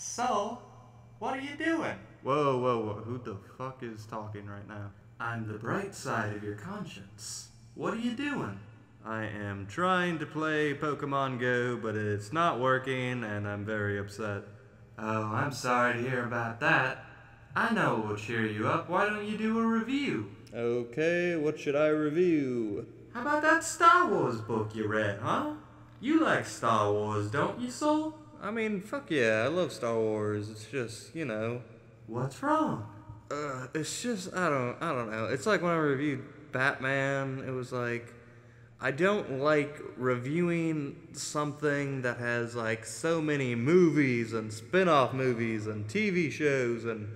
So, what are you doing? Whoa, whoa, whoa. Who the fuck is talking right now? I'm the bright side of your conscience. What are you doing? I am trying to play Pokemon Go, but it's not working, and I'm very upset. Oh, I'm sorry to hear about that. I know what will cheer you up. Why don't you do a review? Okay, what should I review? How about that Star Wars book you read, huh? You like Star Wars, don't you, Sol? I mean, fuck yeah, I love Star Wars. It's just, What's wrong? it's just I don't know. It's like when I reviewed Batman, it was like I don't like reviewing something that has like so many movies and spin-off movies and TV shows and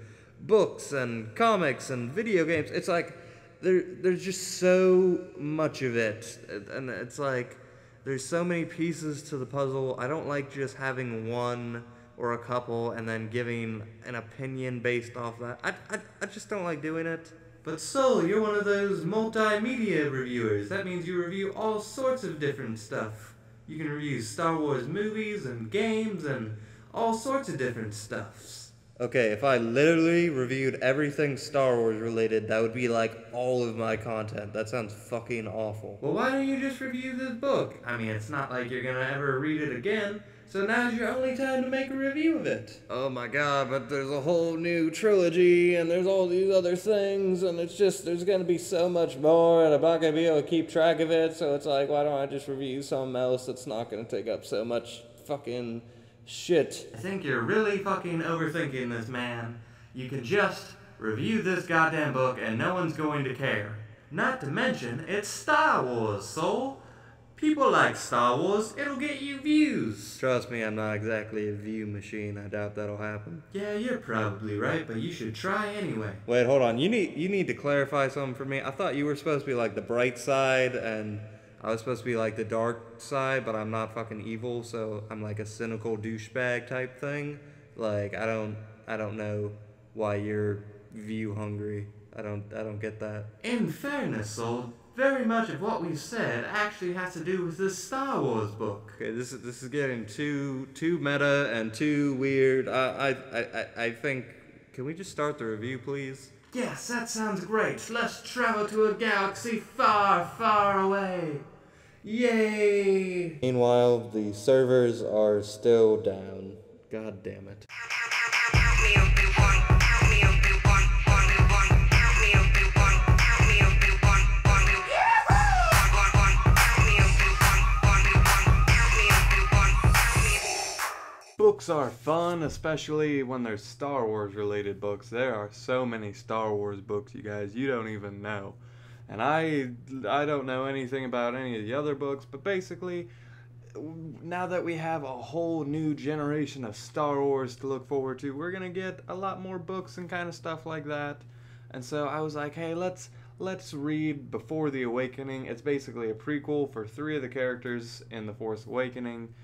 books and comics and video games. It's like there's just so much of it, and it's like there's so many pieces to the puzzle. I don't like just having one or a couple and then giving an opinion based off that. I just don't like doing it. But Sol, you're one of those multimedia reviewers. That means you review all sorts of different stuff. You can review Star Wars movies and games and all sorts of different stuffs. Okay, if I literally reviewed everything Star Wars related, that would be like all of my content. That sounds fucking awful. Well, why don't you just review this book? I mean, it's not like you're gonna ever read it again, so now's your only time to make a review of it. Oh my god, but there's a whole new trilogy, and there's all these other things, and it's just, there's gonna be so much more, and I'm not gonna be able to keep track of it, so it's like, why don't I just review something else that's not gonna take up so much fucking shit. I think you're really fucking overthinking this, man. You can just review this goddamn book and no one's going to care. Not to mention, it's Star Wars, Sol. People like Star Wars, it'll get you views. Trust me, I'm not exactly a view machine. I doubt that'll happen. Yeah, you're probably right, but you should try anyway. Wait, hold on. You need to clarify something for me. I thought you were supposed to be like the bright side, and I was supposed to be like the dark side, but I'm not fucking evil, so I'm like a cynical douchebag type thing. Like I don't know why you're view hungry. I don't get that. In fairness, Sol, very much of what we've said actually has to do with this Star Wars book. Okay, this is getting too meta and too weird. I think, can we just start the review, please? Yes, that sounds great. Let's travel to a galaxy far, far away. Yay! Meanwhile, the servers are still down. God damn it. Books are fun, especially when they're Star Wars related books. There are so many Star Wars books, you guys, you don't even know. And I don't know anything about any of the other books, but basically, now that we have a whole new generation of Star Wars to look forward to, we're gonna get a lot more books and kind of stuff like that. And so I was like, hey, let's read Before the Awakening. It's basically a prequel for 3 of the characters in The Force Awakening,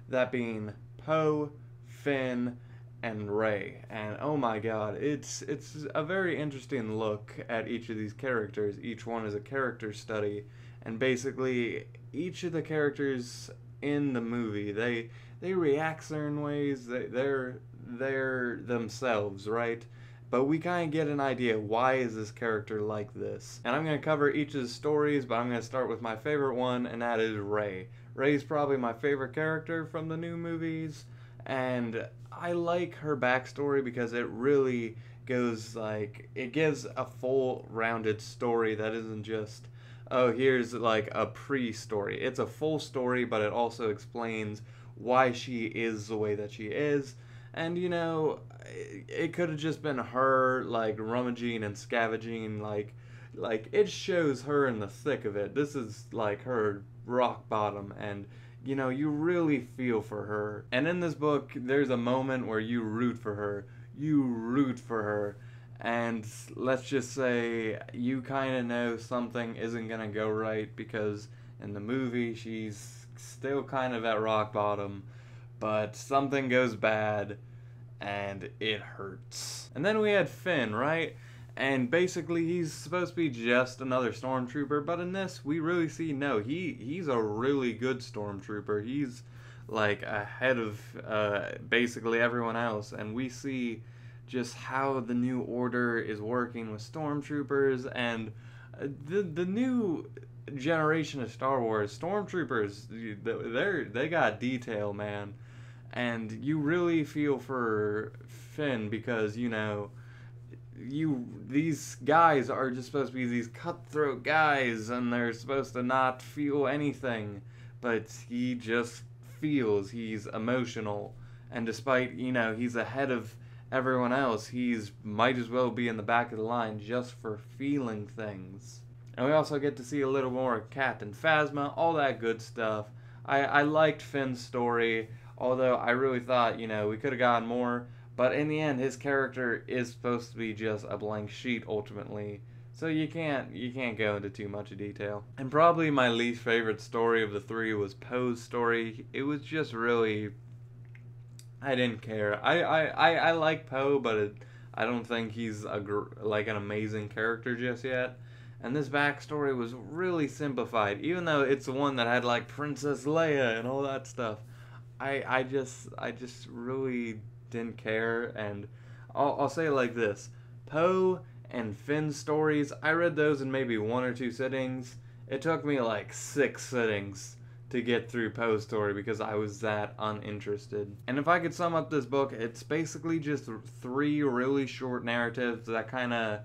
that being Poe, Finn, and Rey. And oh my god, it's a very interesting look at each of these characters. Each one is a character study, and basically each of the characters in the movie, they react certain ways. They're themselves, right? But we kind of get an idea, why is this character like this? And I'm going to cover each of the stories, but I'm going to start with my favorite one, and that is Rey. Rey's probably my favorite character from the new movies, and I like her backstory because it really goes, like, it gives a full rounded story that isn't just, oh, here's like a pre-story. It's a full story, but it also explains why she is the way that she is. And it could have just been her like rummaging and scavenging, like it shows her in the thick of it. This is like her rock bottom, and you really feel for her. And in this book, there's a moment where you root for her. And let's just say you kind of know something isn't going to go right, because in the movie, she's still kind of at rock bottom, but something goes bad, and it hurts. And then we had Finn, right? And basically he's supposed to be just another stormtrooper, but in this we really see, no, he's a really good stormtrooper. He's like ahead of basically everyone else, and we see just how the New Order is working with stormtroopers, and the new generation of Star Wars stormtroopers, they got detail, man, and you really feel for Finn because these guys are just supposed to be these cutthroat guys, and they're supposed to not feel anything, but he just feels. He's emotional, and despite he's ahead of everyone else, he's might as well be in the back of the line just for feeling things. And we also get to see a little more of Captain Phasma, all that good stuff. I liked Finn's story, although I really thought we could have gotten more. But in the end, his character is supposed to be just a blank sheet ultimately, so you can't go into too much detail. And probably my least favorite story of the three was Poe's story. It was just really, I didn't care. I like Poe, but I don't think he's like an amazing character just yet. And this backstory was really simplified, even though it's the one that had like Princess Leia and all that stuff. I just really didn't care, and I'll say it like this: Poe and Finn's stories, I read those in maybe 1 or 2 sittings. It took me like 6 sittings to get through Poe's story because I was that uninterested. And if I could sum up this book, it's basically just 3 really short narratives that kind of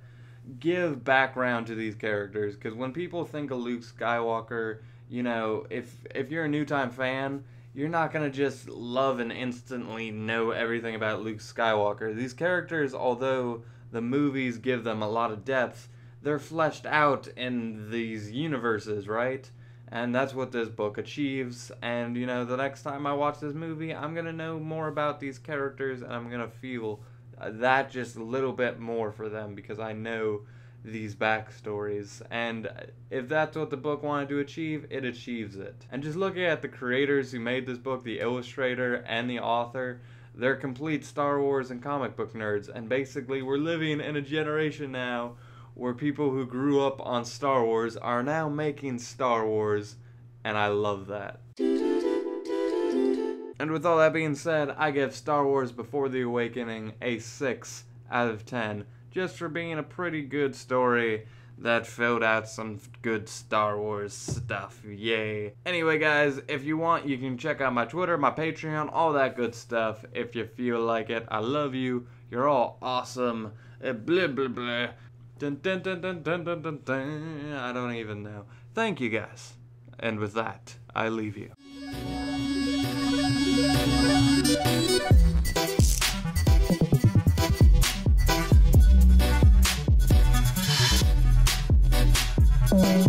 give background to these characters, because when people think of Luke Skywalker, if you're a new time fan, you're not going to just love and instantly know everything about Luke Skywalker. These characters, although the movies give them a lot of depth, they're fleshed out in these universes, right? And that's what this book achieves. And, the next time I watch this movie, I'm going to know more about these characters, and I'm going to feel that just a little bit more for them because I know these backstories, and if that's what the book wanted to achieve, it achieves it. And just looking at the creators who made this book, the illustrator and the author, they're complete Star Wars and comic book nerds, and basically we're living in a generation now where people who grew up on Star Wars are now making Star Wars, and I love that. And with all that being said, I give Star Wars Before the Awakening a 6 out of 10. Just for being a pretty good story that filled out some good Star Wars stuff. Yay. Anyway, guys, if you want, you can check out my Twitter, my Patreon, all that good stuff if you feel like it. I love you. You're all awesome. Blah, blah, blah. Dun, dun, dun, dun, dun, dun, dun, dun. I don't even know. Thank you, guys. And with that, I leave you. Bye.